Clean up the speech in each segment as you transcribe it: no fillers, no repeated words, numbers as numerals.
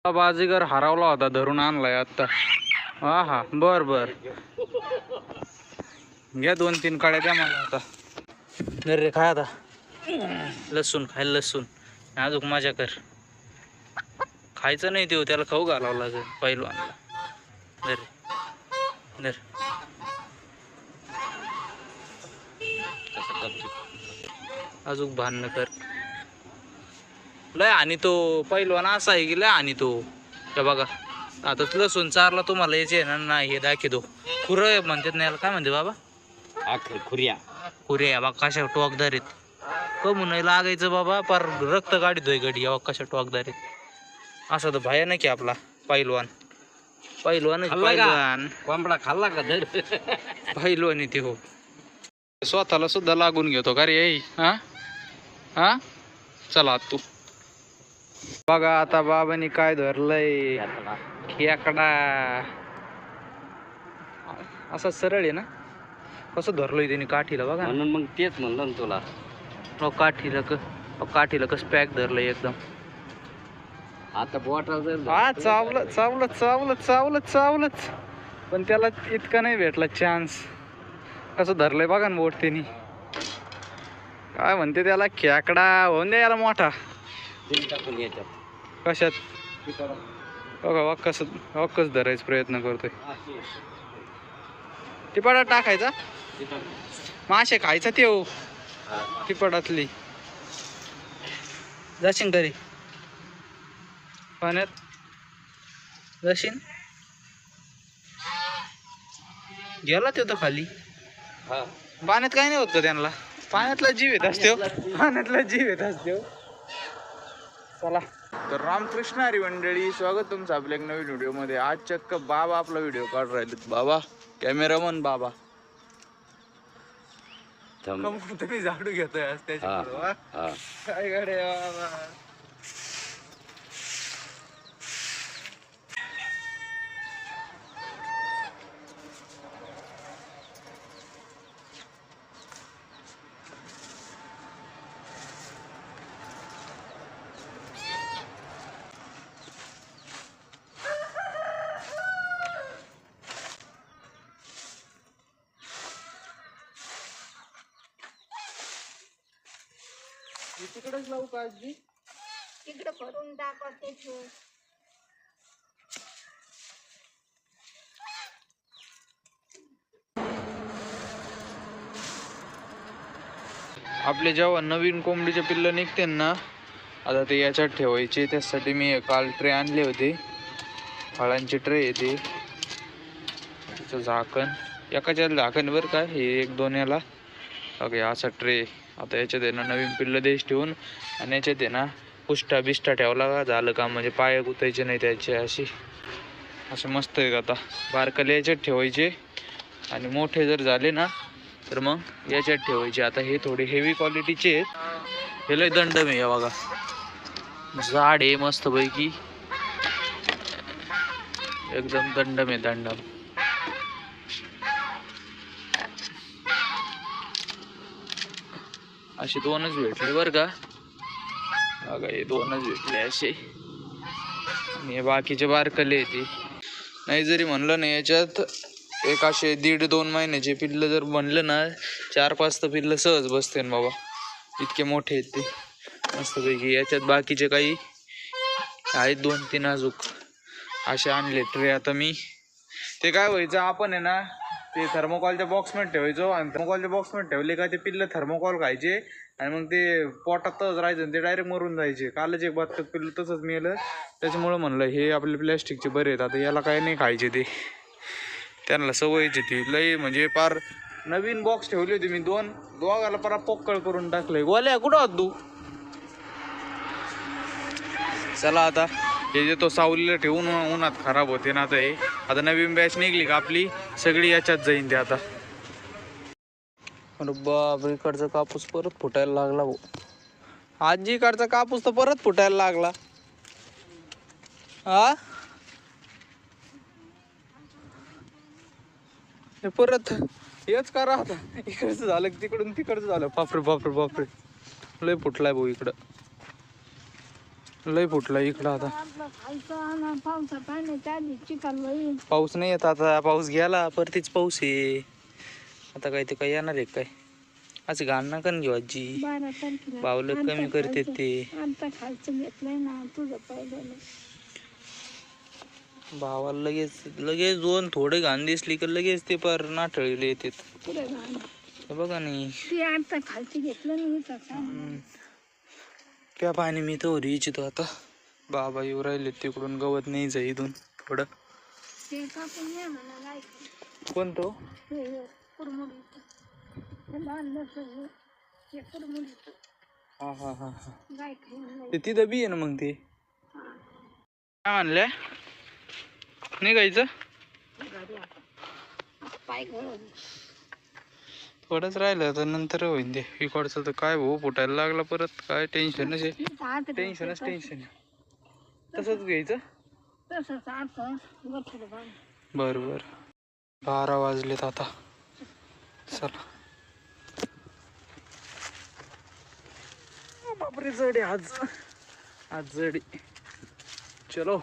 बाजीगर हरवला होता, धरून आणलाय आता. हा हा, बर बर, घ्या 2-3 काड्या द्या मला आता. रे काय आता लसूण खायला, लसूण अजून मजा कर. खायचं नाही देऊ, त्याला खाऊ घालावं लागेल पहिलवानला. धर धर, अजून भांडण कर. लय आणि तो पहिलवान असा आहे की लय आणि तो. हे बघा आता लसूण चारला तुम्हाला याचे ना नाही हे दाखवतो. खुरं म्हणतात ना याला, काय म्हणते बाबा? खुर्या खुऱ्या. बा कशा टोकदारीत कमून नाही लागायचं बाबा, पर रक्त काढितोय गडी. बा कशा टोकदारीत. असा तर भयानक की आपला पहिलवान. पहिलवान कोंबडा खाल्ला का धर? पहिलवान येते हो. स्वतःला सुद्धा लागून घेतो का रे? हा हा, चला तू बघा आता बाबांनी काय धरलंय. खेकडा. असा सरळ आहे ना, कसं धरलंय त्यांनी काठीला बघा. म्हणून मग तेच म्हणलं ना तुला. काठीला कसं पॅक धरलंय एकदम. आता बोटाला हा चावलं चावलं चावलं चावलं चावलंच, पण त्याला इतका नाही भेटला चान्स. कसं धरलंय बघा ना बोट त्यांनी. काय म्हणते त्याला? खेकडा होऊन द्या याला मोठा. टाकून याच्यात कशात? बघा वाक्कस धरायचा प्रयत्न करतोय. टिपाडा टाकायचा, मासे खायचा ते हो टिपाडातली. जाशील घरी पाण्यात, जाशील. गेला ते तर खाली. पाण्यात काय नाही होत त्यांना. पाण्यातला जीव येत असते, पाण्यातला जीव येत असते. चला तर रामकृष्ण हरी मंडळी, स्वागत तुमचं आपल्या एक नवीन व्हिडिओमध्ये. आज चक्क बाबा आपला व्हिडिओ काढ राहिलेत. बाबा कॅमेरामन बाबा. तुम्ही झाडू घेतोय आज त्याच्या काय गाडे बाबा. तिकडेच लावू का आजी? तिकडे भरून टाकते. आपले जेव्हा नवीन कोंबडीचे पिल्ल निघते ना, आता ते याच्यात ठेवायचे. त्यासाठी मी काल ट्रे आणले होते, फळांची ट्रे येते. त्याचं झाकण एकाच्या झाकण बरं का, हे 1-2 याला ओके असा ट्रे. आता याच्यात आहे ना नवीन पिल्ल देश ठेवून, आणि याच्यात आहे ना पुष्टा बिष्टा ठेवला का झालं का. म्हणजे पाय गुतायचे नाही त्याचे. असे मस्त आहेत. आता बारकाले याच्यात ठेवायचे, आणि मोठे जर झाले ना तर मग याच्यात ठेवायचे. आता हे थोडे हेवी क्वालिटीचे आहेत. हे लय दंडम आहे बघा, जाड आहे मस्त पैकी, एकदम दंडम आहे दंडम. असे 2च भेटले बरं का. बघा हे 2च भेटले असे, आणि हे बाकीचे बारकले येते. नाही जरी म्हणलं ना याच्यात एक असे 1.5-2 महिन्याचे पिल्लं जर बनलं ना, 4-5 तर पिल्लं सहज बसते ना बाबा. इतके मोठे आहेत ते मस्तपैकी. याच्यात बाकीचे काही आहेत 2-3 अजूक असे आणले ट्रे. आता मी ते काय व्हायचं, आपण आहे ना ते थर्मोकॉलच्या बॉक्समध्ये ठेवायचो, आणि थर्मोकॉलच्या बॉक्समध्ये ठेवले का ते पिल्लं थर्मोकॉल खायचे, आणि मग ते पोटातच राहायचं, ते डायरेक्ट मरून जायचे. कालच एक बत्तक पिल्लं तसंच मेलं. त्याच्यामुळं म्हणलं हे आपले प्लॅस्टिकचे बरे आहेत. आता याला काय नाही खायचे, ते त्यांना सवयीची ती लई. म्हणजे पार नवीन बॉक्स ठेवली होती मी 2 पारा पोकळ करून टाकलंय. गोल्या कुठं होत तू? चला आता हे जे तो सावलीला ठेवून उन्हात खराब होते ना. आता हे आता नवीन बॅच निघली का आपली सगळी याच्यात जाईन ते आता. अरे बाप, इकडचा कापूस परत फुटायला लागला भाऊ. आजी इकडचा कापूस तर परत फुटायला लागला. हा परत हेच करा आता. इकडचं झालं तिकडून तिकडचं झालं. बापरे बापरे बापरे, लय फुटलाय भाऊ इकडं. लय फुटला इकडं आता. आपलं खायचं ना पावसा पाण्याच्या आधी चिखल होईल. पाऊस नाही येत आता, पाऊस गेला परतीच पाऊस आहे. आता काय ते काय येणार आहे काय? असं घाण नका ना घेऊ आजी. 12 तारखेला पावलं कमी करते ते. आता खायचं घेतलंय ना तुझं पहिलं. भावाला लगेच दोन थोडे घाण दिसली की लगेच ते पर नाठळीले येतात. पुढे घाल. हे बघा नाही ती आता खालची घेतलं नाही तसं. क्या पाणी मी तर ओरी इच्छितो आता. बाबा येऊ राहिले तिकडून, गवत नाही जाई इथून थोडं. ते कापून ये म्हणा गायचं. कोणतो? हे कुरमुडीचं. हे बांधलं सगळं. हे कुरमुडीचं. हा हा हा हा. गाय खायला ते तिथं बी आहे ना मग ते. काय म्हणले निघायचं? घरी आता. पाय घालून. थोडंच राहिलं तर नंतर होईन ते. इकडचं तर काय भाऊ फुटायला लागला परत. काय टेन्शनच आहे. टेन्शनच टेन्शन. तसंच घ्यायचं. तसंच आता गठुडं बांध. बरोबर. 12 वाजलेत आता. चला. बापरे जड आहे आज जड आहे. चलो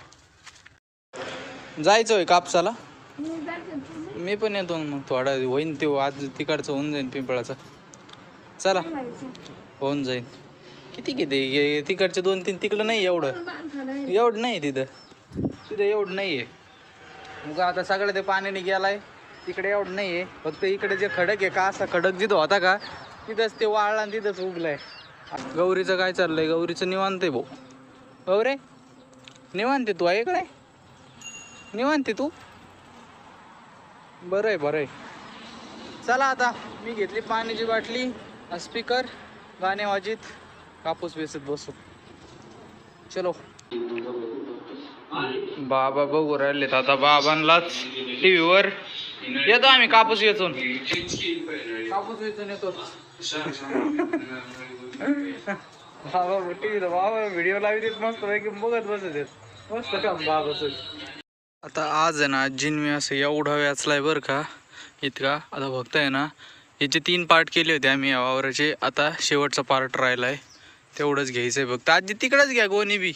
जायचं होय कापसाला. मी जाते तुझं. मी पण येतो मग थोडा होईन ते आज तिकडचं होऊन जाईन पिंपळाचं. चला होऊन जाईन. किती तिकडचे 2-3 तिकडं नाही एवढं नाही तिथं एवढं नाही आहे. मग आता सगळं ते पाण्याने गेलाय तिकडे एवढं नाही आहे. फक्त इकडे जे खडक आहे का असा खडक जिथं होता का तिथंच ते वाळला आणि तिथंच उगलाय. गौरीचं काय चाललंय? गौरीचं निवांत आहे भाऊ. गौरे निवांत आहे तू ऐकलंय? निवांत आहे तू? बरं आहे. चला आता मी घेतली पाण्याची बाटली, स्पीकर, गाणे वाजित, कापूस वेचत बसू. चलो. बाबा बघू राहिलेत आता. बाबांनाच टीव्हीवर येतो आम्ही कापूस वेचून येतो. बाबा टीव्हीला बाबा व्हिडिओ लावित मस्त पैकी बघत बसत मस्त काम बाबा. आता आज आहे ना आजीन मी असं एवढा वेचलाय बरं का इतका. आता फक्त आहे ना याचे 3 पार्ट केले होते आम्ही या वावराचे. आता शेवटचा पार्ट राहिलाय तेवढंच घ्यायचंय फक्त. आजी तिकडंच घ्या कोणी बी.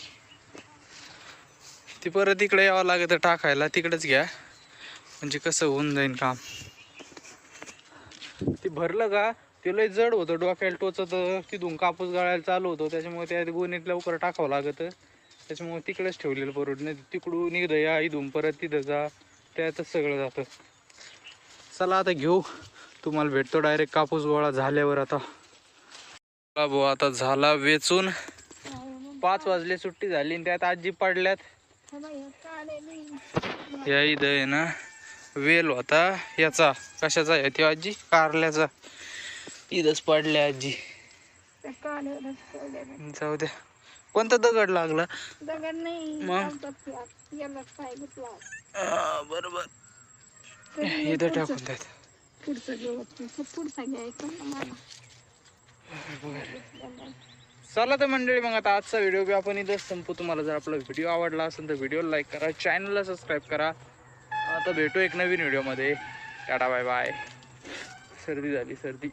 ती परत इकडे यावं लागतं टाकायला. तिकडंच घ्या म्हणजे कसं होऊन जाईन काम. ते भरलं का ते लय जड होतं डोक्याला टोचत. तिथून कापूस गाळायला चालू होतो त्याच्यामुळे त्या गोणीत लवकर टाकावं लागतं. त्याच्यामुळे तिकडेच ठेवलेलं परवड नाही. तिकडून इकडं या इथून परत तिथं जा त्यातच सगळं जातं. चला आता घेऊ. तुम्हाला भेटतो डायरेक्ट कापूस गोळा झाल्यावर. आता भाऊ आता झाला वेचून. 5 वाजले सुट्टी झाली आणि त्यात आजी पडल्यात. या इथं आहे ना वेल होता याचा. कशाचा आहे ते आजी? कारल्याचा. इथंच पडल्या आजी. जाऊ द्या. कोणता दगड लागला? दगड नाही मग बरोबर इथं टाकून द्यायचं. पुढचा घ्यायचा मला. चला तर मंडळी मग आता आजचा व्हिडिओ बी आपण इथंच संपू. तुम्हाला जर आपला व्हिडिओ आवडला असेल तर व्हिडिओला लाईक करा, चॅनलला सबस्क्राईब करा. आता भेटू एक नवीन व्हिडिओमध्ये. Tata bye bye. सर्दी झाली सर्दी.